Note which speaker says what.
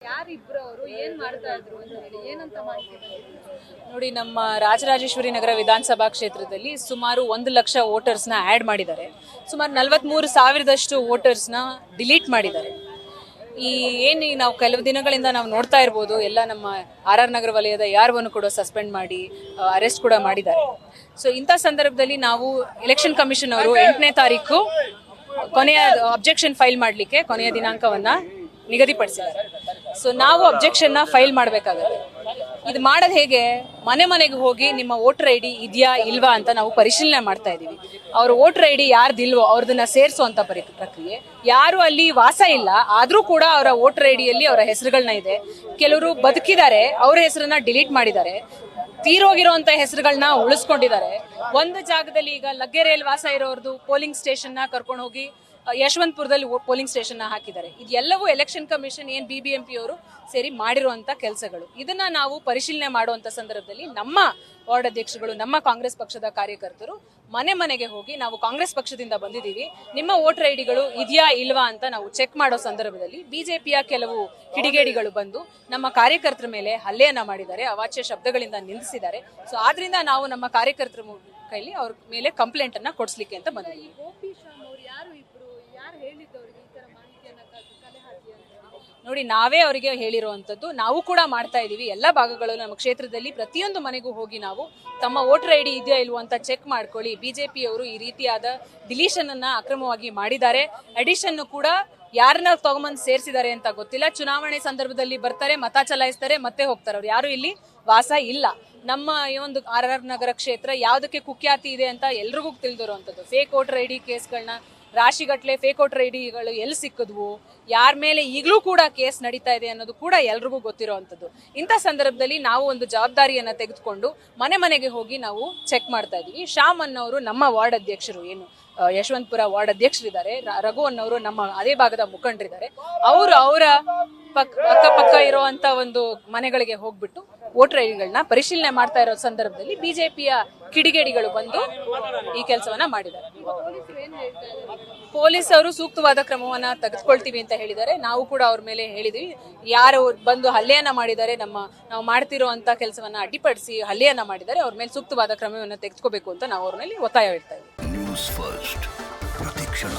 Speaker 1: ಯಾರಿಬ್ರು ಅವರು ಏನ್ ಮಾಡ್ತಾ ಇದ್ರು ಅಂತ ಹೇಳಿ ಏನಂತ ಮಾಹಿತಿ
Speaker 2: ನೋಡಿ, ನಮ್ಮ ರಾಜರಾಜೇಶ್ವರಿ ನಗರ ವಿಧಾನಸಭಾ ಕ್ಷೇತ್ರದಲ್ಲಿ ಸುಮಾರು 1 ಲಕ್ಷ ವೋಟರ್ಸ್ನ ಆ್ಯಡ್ ಮಾಡಿದ್ದಾರೆ. ಸುಮಾರು 43,000ದಷ್ಟು ವೋಟರ್ಸ್ನ ಡಿಲೀಟ್ ಮಾಡಿದ್ದಾರೆ. ಏನು ನಾವು ಕೆಲವು ದಿನಗಳಿಂದ ನಾವು ನೋಡ್ತಾ ಇರ್ಬೋದು, ಎಲ್ಲ ನಮ್ಮ ಆರ್ ನಗರ ವಲಯದ ಯಾರವನ್ನು ಕೂಡ ಸಸ್ಪೆಂಡ್ ಮಾಡಿ ಅರೆಸ್ಟ್ ಕೂಡ ಮಾಡಿದ್ದಾರೆ. ಸೊ ಇಂಥ ಸಂದರ್ಭದಲ್ಲಿ ನಾವು ಎಲೆಕ್ಷನ್ ಕಮಿಷನ್ ಅವರು 8ನೇ ತಾರೀಕು ಕೊನೆಯ ಅಬ್ಜೆಕ್ಷನ್ ಫೈಲ್ ಮಾಡಲಿಕ್ಕೆ ಕೊನೆಯ ದಿನಾಂಕವನ್ನ ನಿಗದಿಪಡಿಸಿದ್ದಾರೆ. ಸೊ ನಾವು ಅಬ್ಜೆಕ್ಷನ್ನ ಫೈಲ್ ಮಾಡಬೇಕಾಗುತ್ತೆ. ಇದು ಮಾಡೋದು ಹೇಗೆ? ಮನೆ ಮನೆಗೆ ಹೋಗಿ ನಿಮ್ಮ ವೋಟರ್ ಐ ಡಿ ಇದೆಯಾ ಇಲ್ವಾ ಅಂತ ನಾವು ಪರಿಶೀಲನೆ ಮಾಡ್ತಾ ಇದ್ದೀವಿ. ಅವ್ರ ವೋಟರ್ ಐ ಡಿ ಯಾರ್ದಿಲ್ವೋ ಅವ್ರದನ್ನ ಸೇರಿಸುವಂತ ಪ್ರಕ್ರಿಯೆ. ಯಾರು ಅಲ್ಲಿ ವಾಸ ಇಲ್ಲ ಆದ್ರೂ ಕೂಡ ಅವರ ವೋಟರ್ ಐ ಡಿಯಲ್ಲಿ ಅವರ ಹೆಸರುಗಳನ್ನ ಇದೆ. ಕೆಲವರು ಬದುಕಿದ್ದಾರೆ, ಅವ್ರ ಹೆಸರನ್ನ ಡಿಲೀಟ್ ಮಾಡಿದ್ದಾರೆ. ತೀರೋಗಿರುವಂತ ಹೆಸರುಗಳನ್ನ ಉಳಿಸ್ಕೊಂಡಿದ್ದಾರೆ. ಒಂದು ಜಾಗದಲ್ಲಿ ಈಗ ಲಗ್ಗೆರೆಯಲ್ಲಿ ವಾಸ ಇರೋರ್ದು ಪೋಲಿಂಗ್ ಸ್ಟೇಷನ್ ನ ಕರ್ಕೊಂಡು ಹೋಗಿ ಯಶವಂತಪುರದಲ್ಲಿ ಪೋಲಿಂಗ್ ಸ್ಟೇಷನ್ ಹಾಕಿದ್ದಾರೆ. ಇದೆಲ್ಲವೂ ಎಲೆಕ್ಷನ್ ಕಮಿಷನ್ BBMP ಅವರು ಸೇರಿ ಮಾಡಿರುವಂತ ಕೆಲಸಗಳು. ಇದನ್ನ ನಾವು ಪರಿಶೀಲನೆ ಮಾಡುವಂತ ಸಂದರ್ಭದಲ್ಲಿ ನಮ್ಮ ವಾರ್ಡ್ ಅಧ್ಯಕ್ಷರುಗಳು, ನಮ್ಮ ಕಾಂಗ್ರೆಸ್ ಪಕ್ಷದ ಕಾರ್ಯಕರ್ತರು ಮನೆ ಮನೆಗೆ ಹೋಗಿ ನಾವು ಕಾಂಗ್ರೆಸ್ ಪಕ್ಷದಿಂದ ಬಂದಿದ್ದೀವಿ, ನಿಮ್ಮ ವೋಟರ್ ಐ ಡಿಗಳು ಇದೆಯಾ ಇಲ್ವಾ ಅಂತ ನಾವು ಚೆಕ್ ಮಾಡೋ ಸಂದರ್ಭದಲ್ಲಿ ಬಿಜೆಪಿಯ ಕೆಲವು ಕಿಡಿಗೇಡಿಗಳು ಬಂದು ನಮ್ಮ ಕಾರ್ಯಕರ್ತರ ಮೇಲೆ ಹಲ್ಲೆಯನ್ನ ಮಾಡಿದ್ದಾರೆ, ಅವಾಚ್ಯ ಶಬ್ದಗಳಿಂದ ನಿಂದಿಸಿದ್ದಾರೆ. ಸೊ ಆದ್ರಿಂದ ನಾವು ನಮ್ಮ ಕಾರ್ಯಕರ್ತರ ಕೈಲಿ ಅವ್ರ ಮೇಲೆ ಕಂಪ್ಲೇಂಟ್ ಅನ್ನ ಕೊಡಿಸ್ಲಿಕ್ಕೆ ಅಂತ ಬಂದಿದ್ದೀವಿ. ನೋಡಿ, ನಾವೇ ಅವರಿಗೆ ಹೇಳಿರುವಂತದ್ದು, ನಾವು ಕೂಡ ಮಾಡ್ತಾ ಇದೀವಿ. ಎಲ್ಲ ಭಾಗಗಳಲ್ಲೂ ನಮ್ಮ ಕ್ಷೇತ್ರದಲ್ಲಿ ಪ್ರತಿಯೊಂದು ಮನೆಗೂ ಹೋಗಿ ನಾವು ತಮ್ಮ ವೋಟರ್ ಐ ಡಿ ಇದೆಯಾ ಇಲ್ವಾ ಅಂತ ಚೆಕ್ ಮಾಡ್ಕೊಳ್ಳಿ. ಬಿಜೆಪಿ ಅವರು ಈ ರೀತಿಯಾದ ಡಿಲೀಷನ್ ಅನ್ನ ಅಕ್ರಮವಾಗಿ ಮಾಡಿದ್ದಾರೆ. ಅಡಿಷನ್ ಕೂಡ ಯಾರನ್ನ ತಗೊಂಬಂದು ಸೇರಿಸಿದ್ದಾರೆ ಅಂತ ಗೊತ್ತಿಲ್ಲ. ಚುನಾವಣೆ ಸಂದರ್ಭದಲ್ಲಿ ಬರ್ತಾರೆ, ಮತ ಚಲಾಯಿಸ್ತಾರೆ, ಮತ್ತೆ ಹೋಗ್ತಾರೆ. ಅವ್ರು ಯಾರು ಇಲ್ಲಿ ವಾಸ ಇಲ್ಲ. ನಮ್ಮ ಈ ಒಂದು RR ನಗರ ಕ್ಷೇತ್ರ ಯಾವ್ದಕ್ಕೆ ಕುಖ್ಯಾತಿ ಇದೆ ಅಂತ ಎಲ್ರಿಗೂ ತಿಳಿದಿರುವಂತದ್ದು. ಫೇಕ್ ವೋಟರ್ ಐ ಡಿ ಕೇಸ್ಗಳನ್ನ ರಾಶಿಗಟ್ಲೆ ಫೇಕ್ ವೋಟರ್ ಐ ಡಿಗಳು ಎಲ್ಲಿ ಸಿಕ್ಕಿದ್ವು, ಯಾರ ಮೇಲೆ ಈಗಲೂ ಕೂಡ ಕೇಸ್ ನಡೀತಾ ಇದೆ ಅನ್ನೋದು ಕೂಡ ಎಲ್ರಿಗೂ ಗೊತ್ತಿರುವಂತದ್ದು. ಇಂಥ ಸಂದರ್ಭದಲ್ಲಿ ನಾವು ಒಂದು ಜವಾಬ್ದಾರಿಯನ್ನ ತೆಗೆದುಕೊಂಡು ಮನೆ ಮನೆಗೆ ಹೋಗಿ ನಾವು ಚೆಕ್ ಮಾಡ್ತಾ ಇದೀವಿ. ಶ್ಯಾಮ್ ಅನ್ನೋರು ನಮ್ಮ ವಾರ್ಡ್ ಅಧ್ಯಕ್ಷರು, ಏನು ಯಶವಂತಪುರ ವಾರ್ಡ್ ಅಧ್ಯಕ್ಷರಿದ್ದಾರೆ, ರಘು ಅನ್ನೋರು ನಮ್ಮ ಅದೇ ಭಾಗದ ಮುಖಂಡರಿದ್ದಾರೆ. ಅವರು ಅವರ ಅಕ್ಕಪಕ್ಕ ಇರುವಂತ ಒಂದು ಮನೆಗಳಿಗೆ ಹೋಗ್ಬಿಟ್ಟು ವೋಟರ್ ಐ ಡಿಗಳನ್ನ ಪರಿಶೀಲನೆ ಮಾಡ್ತಾ ಇರೋ ಸಂದರ್ಭದಲ್ಲಿ ಬಿಜೆಪಿಯ ಕಿಡಿಗೇಡಿಗಳು ಬಂದು ಈ ಕೆಲಸವನ್ನ ಮಾಡಿದ್ದಾರೆ. ಪೊಲೀಸ್ ಅವರು ಸೂಕ್ತವಾದ ಕ್ರಮವನ್ನ ತೆಗೆದುಕೊಳ್ತೀವಿ ಅಂತ ಹೇಳಿದ್ದಾರೆ. ನಾವು ಕೂಡ ಅವ್ರ ಮೇಲೆ ಹೇಳಿದೀವಿ. ಯಾರು ಬಂದು ಹಲ್ಲೆಯನ್ನ ಮಾಡಿದ್ದಾರೆ, ನಾವು ಮಾಡ್ತಿರೋ ಅಂತ ಕೆಲಸವನ್ನ ಅಡ್ಡಿಪಡಿಸಿ ಹಲ್ಲೆಯನ್ನ ಮಾಡಿದ್ದಾರೆ, ಅವ್ರ ಮೇಲೆ ಸೂಕ್ತವಾದ ಕ್ರಮವನ್ನ ತೆಗೆದುಕೋಬೇಕು ಅಂತ ನಾವು ಅವ್ರ ಮೇಲೆ ಒತ್ತಾಯ ಹೇಳ್ತಾ ಇದ್ದೀವಿ.
Speaker 3: ನ್ಯೂಸ್ ಫಸ್ಟ್ ಪ್ರತಿಕ್ಷಣ.